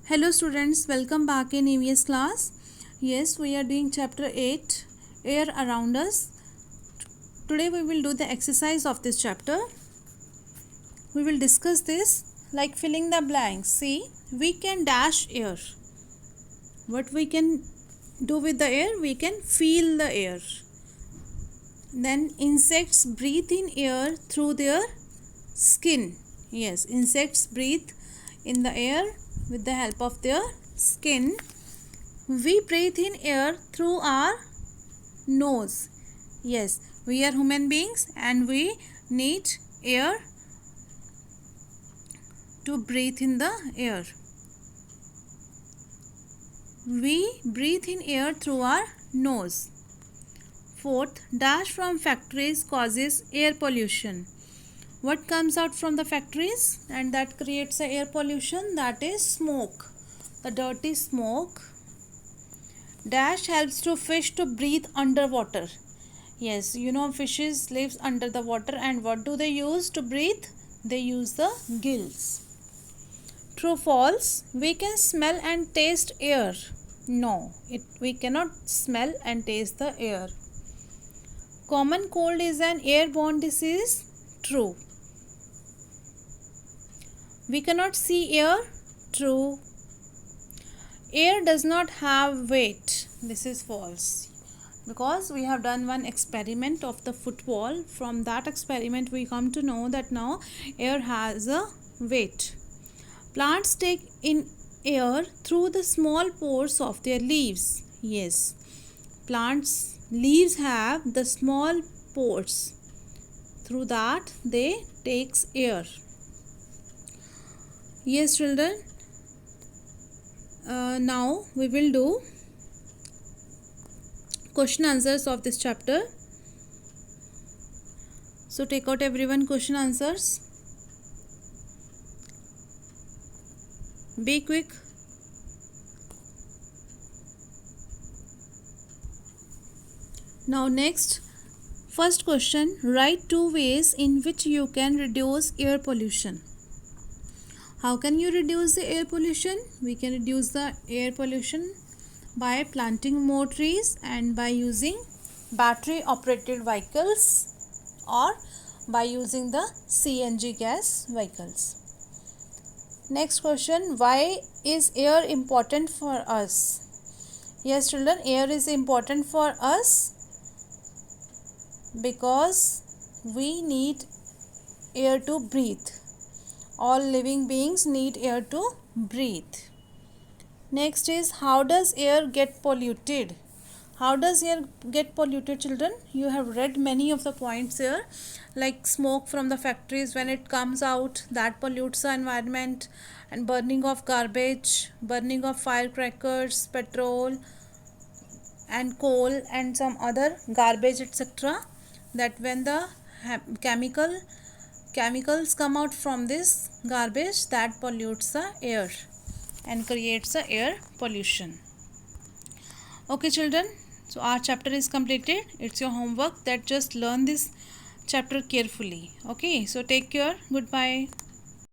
Hello students, welcome back in EVS class. Yes, we are doing chapter 8, air around us. Today we will do the exercise of this chapter. We will discuss this like filling the blanks. See, we can dash air. What we can do with the air? We can feel the air. Then insects breathe in air through their skin. Yes, insects breathe in the air with the help of their skin. We breathe in air through our nose. Yes, we are human beings and we need air to breathe in the air. We breathe in air through our nose. Fourth, dash from factories causes air pollution. What comes out from the factories and that creates a air pollution? That is smoke. The dirty smoke. Dash helps to fish to breathe underwater. Yes, you know fishes lives under the water and what do they use to breathe? They use the gills. True false, we can smell and taste air. No, we cannot smell and taste the air. Common cold is an airborne disease. True. We cannot see air. True. Air does not have weight. This is false. Because we have done one experiment of the football. From that experiment we come to know that now air has a weight. Plants take in air through the small pores of their leaves. Yes. Plants' leaves have the small pores. Through that they takes air. Yes children, now we will do question answers of this chapter. So take out everyone question answers. Be quick. Now next, first question, write 2 ways in which you can reduce air pollution. How can you reduce the air pollution? We can reduce the air pollution by planting more trees and by using battery operated vehicles or by using the CNG gas vehicles. Next question, why is air important for us? Yes children, air is important for us because we need air to breathe. All living beings need air to breathe. Next is, how does air get polluted? How does air get polluted children? You have read many of the points here, like smoke from the factories when it comes out, that pollutes the environment, and burning of garbage, burning of firecrackers, petrol and coal and some other garbage etc. That when the chemicals come out from this garbage, that pollutes the air and creates the air pollution. Okay children, so our chapter is completed. It's your homework that just learn this chapter carefully. Okay, so take care. Goodbye.